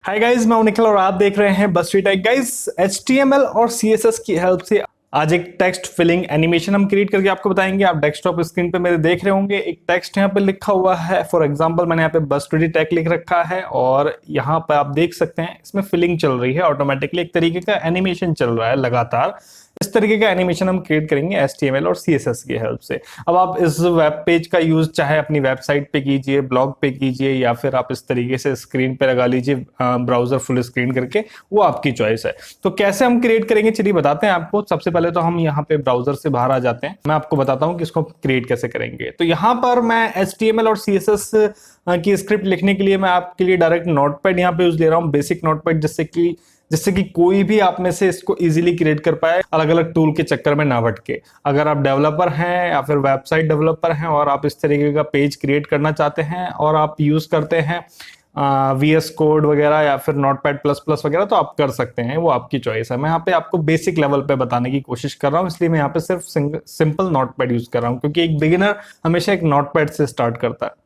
Hi guys, मैं हूं निखिल और आप देख रहे हैं बस टेक। गाइस, HTML और CSS की हेल्प से आज एक टेक्स्ट फिलिंग एनिमेशन हम क्रिएट करके आपको बताएंगे। आप डेस्कटॉप स्क्रीन पे मेरे देख रहे होंगे, एक टेक्स्ट यहाँ पे लिखा हुआ है। फॉर एग्जांपल मैंने यहाँ पे बस टेक लिख रखा है और यहाँ पे आप देख सकते हैं इसमें फिलिंग चल रही है ऑटोमेटिकली, एक तरीके का एनिमेशन चल रहा है लगातार। इस तरीके का एनिमेशन हम क्रिएट करेंगे HTML और CSS की हेल्प से। अब आप इस वेब पेज का यूज चाहे अपनी वेबसाइट पे कीजिए, ब्लॉग पे कीजिए, या फिर आप इस तरीके से स्क्रीन पे लगा लीजिए ब्राउजर फुल स्क्रीन करके, वो आपकी चॉइस है। तो कैसे हम क्रिएट करेंगे चलिए बताते हैं आपको। सबसे पहले तो हम यहाँ पे ब्राउजर से बाहर आ जाते हैं, मैं आपको बताता हूँ कि इसको क्रिएट कैसे करेंगे। तो यहाँ पर मैं HTML और CSS की स्क्रिप्ट लिखने के लिए मैं आपके लिए डायरेक्ट नोटपैड यहाँ पे यूज ले रहा हूँ, बेसिक नोटपैड, जिससे कि कोई भी आप में से इसको इजीली क्रिएट कर पाए, अलग अलग टूल के चक्कर में ना भटके। अगर आप डेवलपर हैं या फिर वेबसाइट डेवलपर हैं और आप इस तरीके का पेज क्रिएट करना चाहते हैं और आप यूज करते हैं VS कोड वगैरह या फिर नोटपैड प्लस प्लस वगैरह, तो आप कर सकते हैं, वो आपकी चॉइस है। मैं यहाँ पे आपको बेसिक लेवल पे बताने की कोशिश कर रहा हूँ, इसलिए मैं यहाँ पे सिर्फ सिंपल नोटपैड यूज कर रहा हूँ, क्योंकि एक बिगिनर हमेशा एक नोटपैड से स्टार्ट करता है।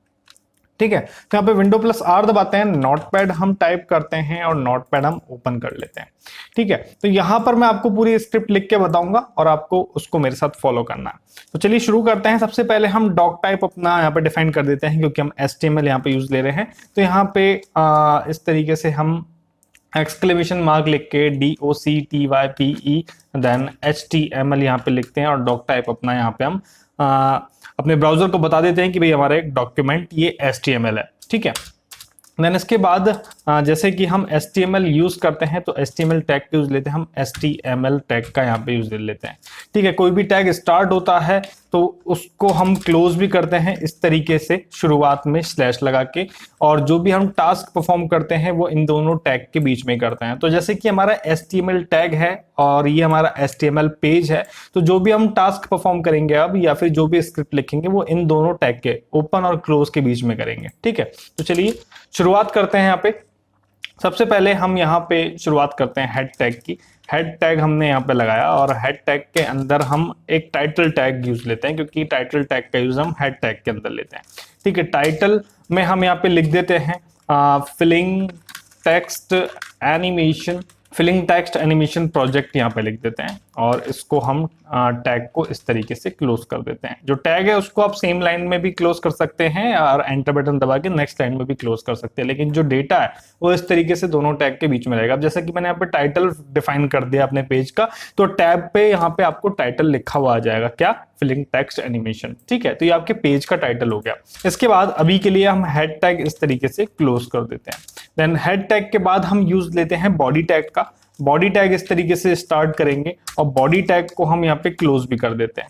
ठीक है, तो यहाँ पे Windows+R दबाते हैं, नोटपैड हम टाइप करते हैं और नोटपैड हम ओपन कर लेते हैं। ठीक है, तो यहाँ पर मैं आपको पूरी स्क्रिप्ट लिख के बताऊंगा और आपको उसको मेरे साथ फॉलो करना है। तो चलिए शुरू करते हैं। सबसे पहले हम डॉक टाइप अपना यहाँ पे डिफाइन कर देते हैं, क्योंकि हम HTML यहाँ पे यूज ले रहे हैं। तो यहाँ पे इस तरीके से हम एक्सक्लेमेशन मार्क लिख के DOCTYPE देन HTML यहाँ पे लिखते हैं और डॉक टाइप अपना यहाँ पे हम अपने ब्राउजर को बता देते हैं कि भाई हमारा एक डॉक्यूमेंट ये HTML है। ठीक है, देन इसके बाद जैसे कि हम HTML यूज करते हैं तो HTML टैग का यूज लेते हैं, हम HTML टैग का यहाँ पे यूज ले लेते हैं। ठीक है, कोई भी टैग स्टार्ट होता है तो उसको हम क्लोज भी करते हैं इस तरीके से, शुरुआत में स्लैश लगा के, और जो भी हम टास्क परफॉर्म करते हैं वो इन दोनों टैग के बीच में करते हैं। तो जैसे कि हमारा HTML टैग है और ये हमारा HTML पेज है, तो जो भी हम टास्क परफॉर्म करेंगे अब या फिर जो भी स्क्रिप्ट लिखेंगे वो इन दोनों टैग के ओपन और क्लोज के बीच में करेंगे। ठीक है, तो चलिए शुरुआत करते हैं। यहाँ पे सबसे पहले हम यहाँ पे शुरुआत करते हैं हेड टैग की। हेड टैग हमने यहाँ पे लगाया और हेड टैग के अंदर हम एक टाइटल टैग यूज लेते हैं, क्योंकि टाइटल टैग का यूज हम हेड टैग के अंदर लेते हैं। ठीक है, टाइटल में हम यहाँ पे लिख देते हैं फिलिंग टेक्स्ट एनिमेशन प्रोजेक्ट यहाँ पे लिख देते हैं और इसको हम टैग को इस तरीके से क्लोज कर देते हैं। जो टैग है उसको आप सेम लाइन में भी क्लोज कर सकते हैं और एंटर बटन दबा के नेक्स्ट लाइन में भी क्लोज कर सकते हैं, लेकिन जो डेटा है वो इस तरीके से दोनों टैग के बीच में रहेगा। अब जैसे कि मैंने यहाँ पे टाइटल डिफाइन कर दिया अपने पेज का, तो टैब पे यहाँ पे आपको टाइटल लिखा हुआ आ जाएगा, क्या, फिलिंग टेक्स्ट एनिमेशन। ठीक है, तो ये आपके पेज का टाइटल हो गया। इसके बाद अभी के लिए हम हेड टैग इस तरीके से क्लोज कर देते हैं। देन हेड टैग के बाद हम यूज लेते हैं बॉडी टैग का। बॉडी टैग इस तरीके से स्टार्ट करेंगे और बॉडी टैग को हम यहाँ पे क्लोज भी कर देते हैं।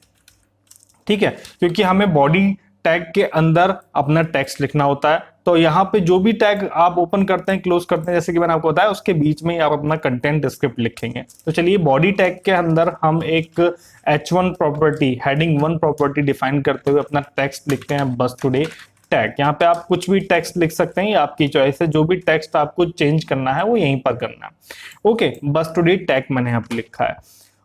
ठीक है, क्योंकि हमें बॉडी टैग के अंदर अपना टेक्स्ट लिखना होता है, तो यहाँ पे जो भी टैग आप ओपन करते हैं क्लोज करते हैं, जैसे कि मैंने आपको बताया, उसके बीच में आप अपना कंटेंट स्क्रिप्ट लिखेंगे। तो चलिए बॉडी टैग के अंदर हम एक H1 property, heading 1 property define करते हुए अपना टेक्स्ट लिखते हैं, बस टुडे टैग। यहाँ पे आप कुछ भी टेक्स्ट लिख सकते हैं, आपकी चॉइस है, जो भी टेक्स्ट आपको चेंज करना है वो यहीं पर करना है। ओके, बस टुडे टैग मैंने यहाँ पे लिखा है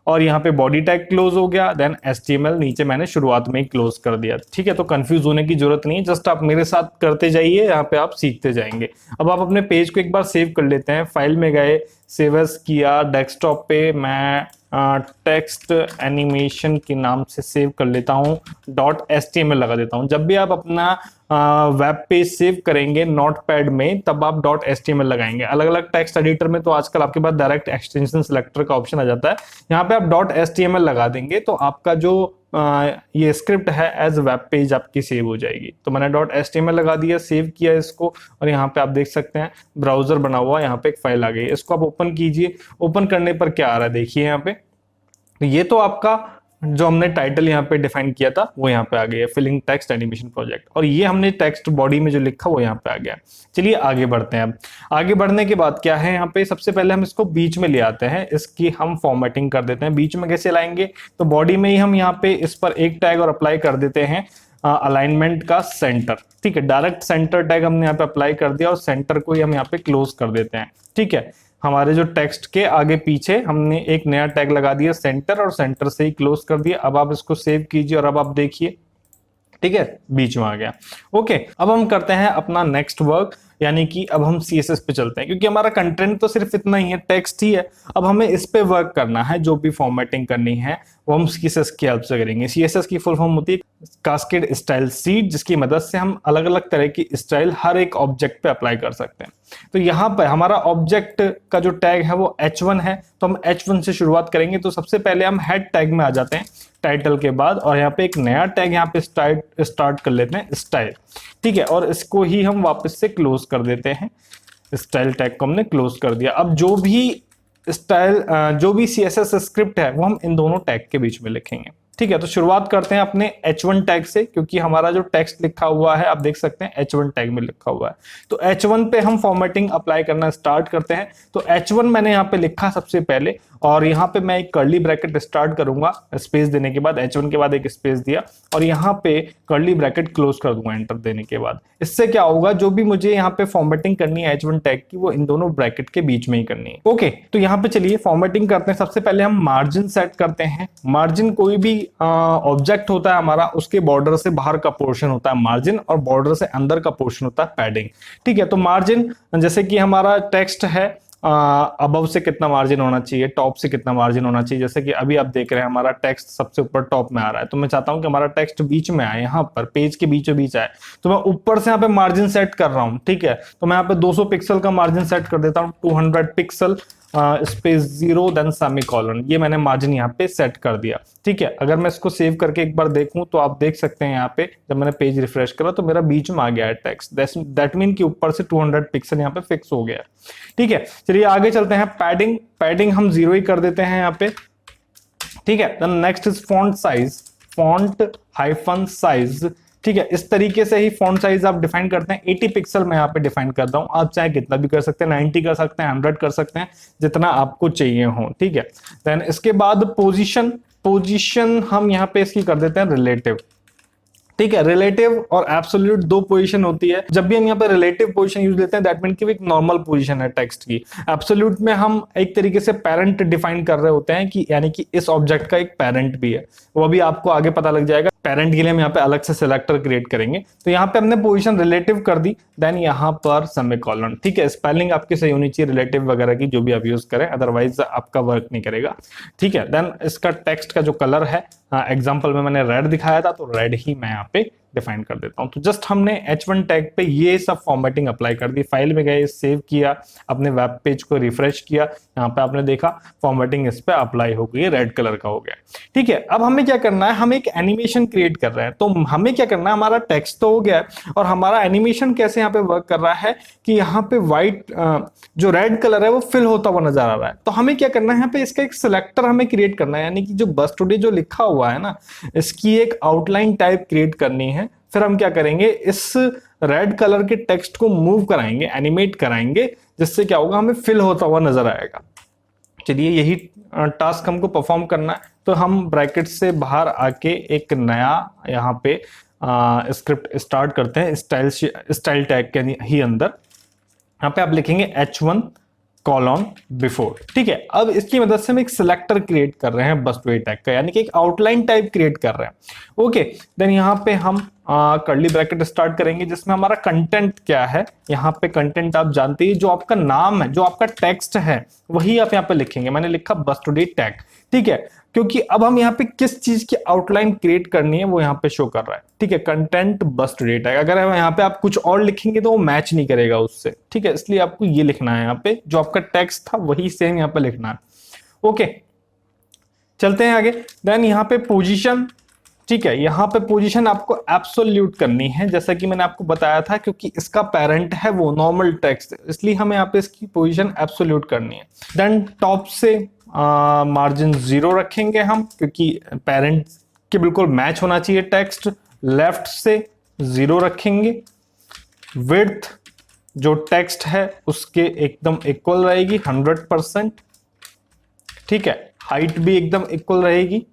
और यहाँ पे बॉडी टैग क्लोज हो गया। देन HTML नीचे मैंने शुरुआत में ही क्लोज कर दिया। ठीक है, तो कंफ्यूज होने की जरूरत नहीं है, जस्ट आप मेरे साथ करते जाइए, यहाँ पे आप सीखते जाएंगे। अब आप अपने पेज को एक बार सेव कर लेते हैं। फाइल में गए, सेव एज किया, डेस्कटॉप पे मैं टेक्स्ट एनिमेशन के नाम से सेव कर लेता हूँ, .html लगा देता हूँ। जब भी आप अपना वेब पेज सेव करेंगे नोटपैड में, तब आप .html लगाएंगे। अलग अलग टेक्स्ट एडिटर में तो आजकल आपके पास डायरेक्ट एक्सटेंशन सिलेक्टर का ऑप्शन आ जाता है, यहाँ पे आप .html लगा देंगे तो आपका जो ये स्क्रिप्ट है एज वेब पेज आपकी सेव हो जाएगी। तो मैंने .html लगा दिया, सेव किया इसको, और यहाँ पे आप देख सकते हैं ब्राउजर बना हुआ, यहाँ पे एक फाइल आ गई। इसको आप ओपन कीजिए। ओपन करने पर क्या आ रहा है देखिए यहाँ पे, तो ये तो आपका जो हमने टाइटल यहाँ पे डिफाइन किया था वो यहाँ पे आ गया, फिलिंग टेक्स्ट एनिमेशन प्रोजेक्ट, और ये हमने टेक्स्ट बॉडी में जो लिखा वो यहाँ पे आ गया। चलिए आगे बढ़ते हैं। अब आगे बढ़ने के बाद क्या है, यहाँ पे सबसे पहले हम इसको बीच में ले आते हैं, इसकी हम फॉर्मेटिंग कर देते हैं। बीच में कैसे लाएंगे, तो बॉडी में ही हम यहाँ पे इस पर एक टैग और अप्लाई कर देते हैं अलाइनमेंट का सेंटर। ठीक है, डायरेक्ट सेंटर टैग हमने यहाँ पे अप्लाई कर दिया और सेंटर को ही हम यहाँ पे क्लोज कर देते हैं। ठीक है, हमारे जो टेक्स्ट के आगे पीछे हमने एक नया टैग लगा दिया सेंटर, और सेंटर से ही क्लोज कर दिया। अब आप इसको सेव कीजिए और अब आप देखिए, ठीक है, बीच में आ गया। ओके, अब हम करते हैं अपना नेक्स्ट वर्क। यानी कि अब हम CSS पे चलते हैं, क्योंकि हमारा कंटेंट तो सिर्फ इतना ही है, टेक्स्ट ही है। अब हमें इस पे वर्क करना है, जो भी फॉर्मेटिंग करनी है वो हम CSS की हेल्प से करेंगे। CSS की फुल फॉर्म होती है कास्केड स्टाइल सीट, जिसकी मदद से हम अलग अलग तरह की स्टाइल हर एक ऑब्जेक्ट पे अप्लाई कर सकते हैं। तो यहाँ पर हमारा ऑब्जेक्ट का जो टैग है वो H1 है, तो हम H1 से शुरुआत करेंगे। तो सबसे पहले हम हेड टैग में आ जाते हैं टाइटल के बाद, और यहाँ पे एक नया टैग यहाँ पे स्टार्ट कर लेते हैं स्टाइल, ठीक है। और इसको ही हम वापस से क्लोज कर देते हैं, स्टाइल टैग को हमने क्लोज कर दिया। अब जो भी CSS स्क्रिप्ट है वो हम इन दोनों टैग के बीच में लिखेंगे, ठीक है। तो शुरुआत करते हैं अपने H1 टैग से, क्योंकि हमारा जो टेक्स्ट लिखा हुआ है आप देख सकते हैं H1 टैग में लिखा हुआ है। तो H1 पे हम फॉर्मेटिंग अप्लाई करना स्टार्ट करते हैं। तो H1 मैंने यहाँ पे लिखा सबसे पहले, और यहाँ पे मैं एक कर्ली ब्रैकेट स्टार्ट करूंगा, स्पेस देने के बाद H1 के बाद एक स्पेस दिया, और यहाँ पे कर्ली ब्रैकेट क्लोज कर दूंगा एंटर देने के बाद। इससे क्या होगा, जो भी मुझे यहाँ पे फॉर्मेटिंग करनी है H1 टैग की, वो इन दोनों ब्रैकेट के बीच में ही करनी है। ओके, तो यहाँ पे चलिए फॉर्मेटिंग करते हैं। सबसे पहले हम मार्जिन सेट करते हैं। मार्जिन कोई भी ऑब्जेक्ट होता है हमारा, उसके बॉर्डर से बाहर का पोर्शन होता है मार्जिन, और बॉर्डर से अंदर का पोर्शन होता है पैडिंग, ठीक है। तो मार्जिन, जैसे कि हमारा टेक्स्ट है, अबव से कितना मार्जिन होना चाहिए, टॉप से कितना मार्जिन होना चाहिए। जैसे कि अभी आप देख रहे हैं हमारा टेक्स्ट सबसे ऊपर टॉप में आ रहा है, तो मैं चाहता हूं कि हमारा टेक्स्ट बीच में आए, यहाँ पर पेज के बीचों बीच आए। तो मैं ऊपर से यहाँ पे मार्जिन सेट कर रहा हूं, ठीक है। तो मैं यहाँ पे 200 पिक्सल का मार्जिन सेट कर देता हूँ, 200 पिक्सल स्पेस 0 देन सेमीकोलन, ये मैंने मार्जिन यहाँ पे सेट कर दिया, ठीक है। अगर मैं इसको सेव करके एक बार देखूं तो आप देख सकते हैं यहाँ पे जब मैंने पेज रिफ्रेश करा तो मेरा बीच में आ गया है टेक्स्ट, दैट मीन कि ऊपर से 200 पिक्सल यहाँ पे फिक्स हो गया, ठीक है। चलिए आगे चलते हैं। पैडिंग हम 0 ही कर देते हैं यहाँ पे, ठीक है। Then next is font size, font hyphen size, ठीक है। इस तरीके से ही फॉन्ट साइज आप डिफाइन करते हैं। 80 पिक्सल मैं यहाँ पे डिफाइन कर रहा हूं, आप चाहे कितना भी कर सकते हैं, 90 कर सकते हैं, 100 कर सकते हैं, जितना आपको चाहिए हो, ठीक है। देन इसके बाद पोजीशन हम यहाँ पे इसकी कर देते हैं रिलेटिव, ठीक है। रिलेटिव और एब्सोल्यूट दो पोजीशन होती है। जब भी हम यहाँ पे रिलेटिव पोजीशन यूज लेते हैं, दैट मीन कि एक नॉर्मल पोजीशन है टेक्स्ट की। एब्सोल्यूट में हम एक तरीके से पेरेंट डिफाइन कर रहे होते हैं, कि यानी कि इस ऑब्जेक्ट का एक पेरेंट भी है, वो भी आपको आगे पता लग जाएगा। पेरेंट के लिए हम यहाँ पे अलग से सिलेक्टर क्रिएट करेंगे। तो यहाँ पे हमने पोजीशन रिलेटिव कर दी, देन यहाँ पर सेमीकोलन, ठीक है। स्पेलिंग आपकी सही होनी चाहिए रिलेटिव वगैरह की, जो भी आप यूज करें, अदरवाइज आपका वर्क नहीं करेगा, ठीक है। देन इसका टेक्स्ट का जो कलर है, एग्जाम्पल में मैंने रेड दिखाया था, तो रेड ही मैं यहाँ पे डिफाइन कर देता हूं। तो जस्ट हमने H1 टैग पे ये सब फॉर्मेटिंग अप्लाई कर दी। फाइल में गए, सेव किया, अपने वेब पेज को रिफ्रेश किया, यहाँ पे आपने देखा फॉर्मेटिंग इस पे अप्लाई हो गई, रेड कलर का हो गया, ठीक है। अब हमें क्या करना है, हम एक एनिमेशन क्रिएट कर रहे हैं। तो हमें क्या करना है, हमारा टेक्स्ट तो हो गया है, और हमारा एनिमेशन कैसे यहाँ पे वर्क कर रहा है कि यहाँ पे व्हाइट जो रेड कलर है वो फिल होता हुआ नजर आ रहा है। तो हमें क्या करना है, यहाँ पे इसका एक सिलेक्टर हमें क्रिएट करना है, यानी कि जो बस टुडे जो लिखा हुआ है ना, इसकी एक आउटलाइन टाइप क्रिएट करनी है। फिर हम क्या करेंगे, इस रेड कलर के टेक्स्ट को मूव कराएंगे, एनिमेट कराएंगे, जिससे क्या होगा, हमें फिल होता हुआ नजर आएगा। चलिए यही टास्क हमको परफॉर्म करना है। तो हम ब्रैकेट से बाहर आके एक नया यहाँ पे स्क्रिप्ट स्टार्ट करते हैं, स्टाइल टैग के ही अंदर। यहाँ पे आप लिखेंगे H1 कॉलन बिफोर, ठीक है। अब इसकी मदद से हम एक सिलेक्टर क्रिएट कर रहे हैं बस टू टैग का, यानी कि एक आउटलाइन टाइप क्रिएट कर रहे हैं, ओके। देन यहाँ पे हम कर्ली ब्रैकेट स्टार्ट करेंगे, जिसमें हमारा कंटेंट क्या है। यहाँ पे कंटेंट आप जानते हैं, जो आपका नाम है, जो आपका टेक्स्ट है, वही आप यहाँ पे लिखेंगे। मैंने लिखा बस टुडे टैग, ठीक है, क्योंकि अब हम यहाँ पे किस चीज की आउटलाइन क्रिएट करनी है वो यहाँ पे शो कर रहा है, ठीक है। कंटेंट बस टुडे टैग, अगर यहाँ पे आप कुछ और लिखेंगे तो वो मैच नहीं करेगा उससे, ठीक है। इसलिए आपको ये लिखना है, यहाँ पे जो आपका टेक्स्ट था वही सेम यहाँ पे लिखना है, ओके। चलते हैं आगे। देन यहाँ पे पोजीशन, ठीक है। यहाँ पे पोजीशन आपको एब्सोल्यूट करनी है, जैसा कि मैंने आपको बताया था, क्योंकि इसका पेरेंट है वो नॉर्मल टेक्स्ट, इसलिए हमें यहाँ पे इसकी पोजीशन एब्सोल्यूट करनी है। देन टॉप से मार्जिन 0 रखेंगे हम, क्योंकि पेरेंट के बिल्कुल मैच होना चाहिए टेक्स्ट। लेफ्ट से 0 रखेंगे। विड्थ जो टेक्स्ट है उसके एकदम इक्वल रहेगी 100%, ठीक है। हाइट भी एकदम इक्वल रहेगी,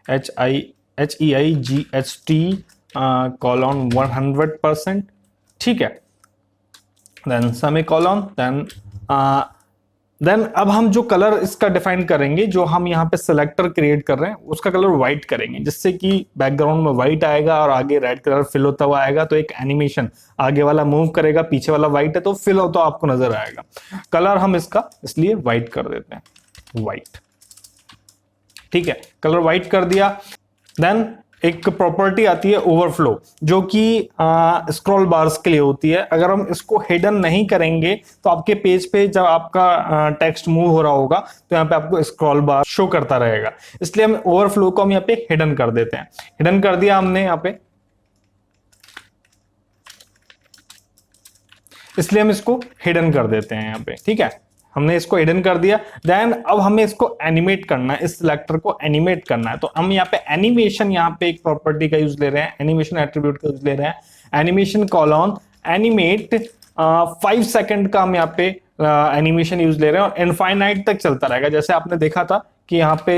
HEIGHT कॉलन 100%, ठीक है। देन सेमीकोलन, देन देन अब हम जो कलर इसका डिफाइन करेंगे, जो हम यहाँ पे सिलेक्टर क्रिएट कर रहे हैं उसका कलर व्हाइट करेंगे, जिससे कि बैकग्राउंड में व्हाइट आएगा और आगे रेड कलर फिल होता हुआ आएगा। तो एक एनिमेशन आगे वाला मूव करेगा, पीछे वाला व्हाइट है तो फिल होता आपको नजर आएगा। कलर हम इसका इसलिए व्हाइट कर देते हैं, व्हाइट। ठीक है, कलर व्हाइट कर दिया। देन एक प्रॉपर्टी आती है ओवरफ्लो, जो कि स्क्रॉल बार्स के लिए होती है। अगर हम इसको हिडन नहीं करेंगे तो आपके पेज पे जब आपका टेक्स्ट मूव हो रहा होगा तो यहाँ पे आपको स्क्रॉल बार शो करता रहेगा। इसलिए हम ओवरफ्लो को हम यहाँ पे हिडन कर देते हैं। हिडन कर दिया हमने यहाँ पे, इसलिए हम इसको हिडन कर देते हैं यहाँ पे। ठीक है, हमने इसको हिडन कर दिया। देन अब हमें इसको एनिमेट करना है, इस सिलेक्टर को एनिमेट करना है। तो हम यहाँ पे एनिमेशन, यहाँ पे एक प्रॉपर्टी का यूज ले रहे हैं, एनिमेशन एट्रीब्यूट का यूज ले रहे हैं। एनिमेशन कॉलन एनिमेट 5 सेकंड का हम यहाँ पे एनिमेशन यूज ले रहे हैं और इनफाइनाइट तक चलता रहेगा। जैसे आपने देखा था कि यहाँ पे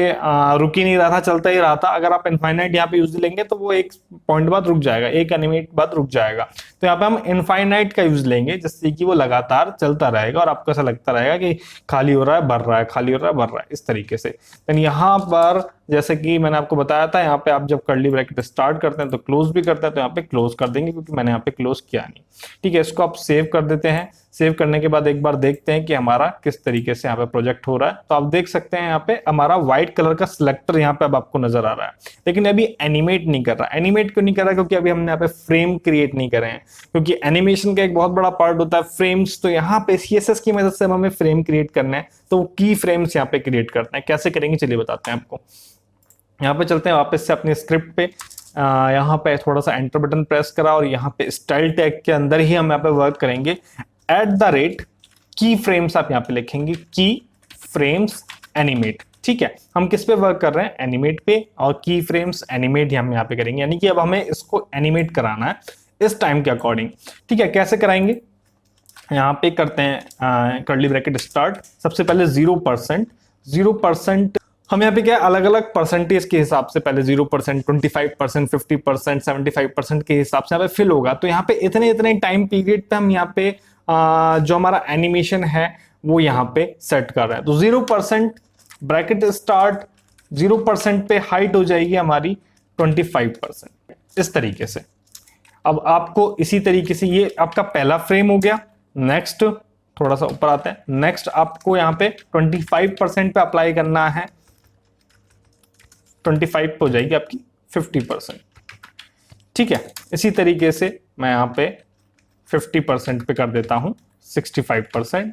रुक ही नहीं रहा था, चलता ही रहा था। अगर आप इनफाइनाइट यहाँ पे यूज लेंगे तो वो एक पॉइंट बाद रुक जाएगा, एक एनिमेट बाद रुक जाएगा। तो यहाँ पे हम इनफाइनाइट का यूज लेंगे, जिससे कि वो लगातार चलता रहेगा और आपको ऐसा लगता रहेगा कि खाली हो रहा है भर रहा है, खाली हो रहा है भर रहा है, इस तरीके से। देन यहाँ पर जैसे कि मैंने आपको बताया था, यहाँ पे आप जब कर्ली ब्रैकेट स्टार्ट करते हैं तो क्लोज भी करते हैं, तो यहाँ पे क्लोज कर देंगे क्योंकि मैंने यहाँ पे क्लोज किया नहीं। ठीक है, इसको आप सेव कर देते हैं। सेव करने के बाद एक बार देखते हैं कि हमारा किस तरीके से यहाँ पे प्रोजेक्ट हो रहा है। तो आप देख सकते हैं यहाँ पे हमारा व्हाइट कलर का सिलेक्टर यहाँ पे अब आपको नजर आ रहा है, लेकिन अभी एनिमेट नहीं कर रहा। एनिमेट क्यों नहीं कर रहा? क्योंकि अभी हमने यहाँ पे फ्रेम क्रिएट नहीं करे हैं, क्योंकि एनिमेशन का एक बहुत बड़ा पार्ट होता है फ्रेम्स। तो यहाँ पे सीएसएस की मदद से हमें फ्रेम क्रिएट करना है, तो की फ्रेम्स यहाँ पे क्रिएट करते हैं। कैसे करेंगे चलिए बताते हैं आपको। यहाँ पे चलते हैं वापस से अपने स्क्रिप्ट पे। यहाँ पे थोड़ा सा एंटर बटन प्रेस करा और यहाँ पे स्टाइल टैग के अंदर ही हम यहाँ पे वर्क करेंगे। @ की फ्रेम्स आप यहाँ पे लिखेंगे, की फ्रेम्स एनिमेट। ठीक है, हम किस पे वर्क कर रहे हैं? एनिमेट पे। और की फ्रेम्स एनिमेट हम यहाँ पे करेंगे, यानी कि अब हमें इसको एनिमेट कराना है इस टाइम के अकॉर्डिंग। ठीक है, कैसे कराएंगे? यहाँ पे करते हैं कर्ली ब्रैकेट स्टार्ट। सबसे पहले 0%। 0% हम यहाँ पे क्या अलग अलग परसेंटेज के हिसाब से, पहले 0%, 25%, 50%, 75% के हिसाब से यहाँ पे फिल होगा। तो यहाँ पे इतने इतने टाइम पीरियड पे हम यहाँ पे जो हमारा एनिमेशन है वो यहाँ पे सेट कर रहे हैं। तो 0% ब्रैकेट स्टार्ट, 0% पे हाइट हो जाएगी हमारी 25%, इस तरीके से। अब आपको इसी तरीके से, ये आपका पहला फ्रेम हो गया। नेक्स्ट थोड़ा सा ऊपर आते हैं। नेक्स्ट आपको यहाँ पे 25% पे अप्लाई करना है, 25 हो जाएगी आपकी 50%। ठीक है, इसी तरीके से मैं यहाँ पे 50% पे कर देता हूं 65%।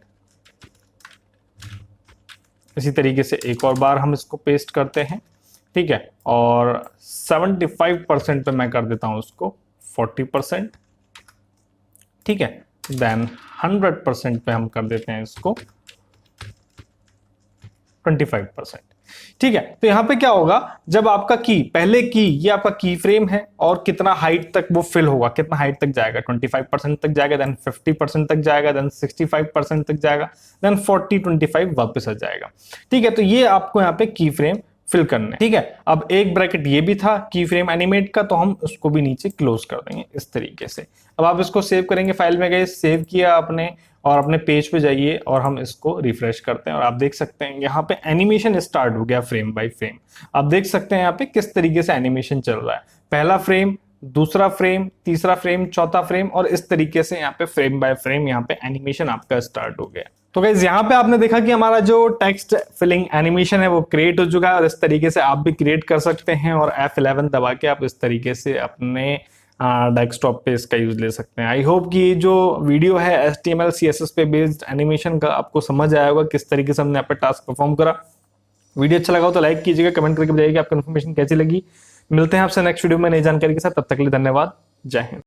इसी तरीके से एक और बार हम इसको पेस्ट करते हैं। ठीक है, और 75% पे मैं कर देता हूं उसको 40%। ठीक है, देन 100% पे हम कर देते हैं इसको 25%। ठीक है, तो यहां पे क्या होगा, जब आपका की पहले की, ये आपका की फ्रेम है और कितना हाइट तक वो फिल होगा, कितना हाइट तक जाएगा, 25% तक जाएगा, देन 50% तक जाएगा, देन 65% तक जाएगा, देन 25 वापस आ जाएगा। ठीक है, तो ये आपको यहाँ पे की फ्रेम फिल करना है। ठीक है, अब एक ब्रैकेट ये भी था की फ्रेम एनिमेट का, तो हम उसको भी नीचे क्लोज कर देंगे इस तरीके से। अब आप इसको सेव करेंगे, फाइल में गए, सेव किया आपने और अपने पेज पे जाइए और हम इसको रिफ्रेश करते हैं और आप देख सकते हैं यहाँ पे एनिमेशन स्टार्ट हो गया फ्रेम बाय फ्रेम। आप देख सकते हैं यहाँ पे किस तरीके से एनिमेशन चल रहा है, पहला फ्रेम, दूसरा फ्रेम, तीसरा फ्रेम, चौथा फ्रेम, और इस तरीके से यहाँ पे फ्रेम बाय फ्रेम यहाँ पे एनिमेशन आपका स्टार्ट हो गया। तो गाइस यहाँ पे आपने देखा कि हमारा जो टेक्स्ट फिलिंग एनिमेशन है वो क्रिएट हो चुका है और इस तरीके से आप भी क्रिएट कर सकते हैं और F11 दबा के आप इस तरीके से अपने डेस्कटॉप पे इसका यूज ले सकते हैं। आई होप कि जो वीडियो है HTML CSS पे बेस्ड एनिमेशन का आपको समझ आया होगा किस तरीके से हमने यहाँ पे टास्क परफॉर्म करा। वीडियो अच्छा लगा हो तो लाइक कीजिएगा, कमेंट करके बताइएगा आपको इन्फॉर्मेशन कैसी लगी। मिलते हैं आपसे नेक्स्ट वीडियो में नई जानकारी के साथ, तब तक के लिए धन्यवाद, जय हिंद।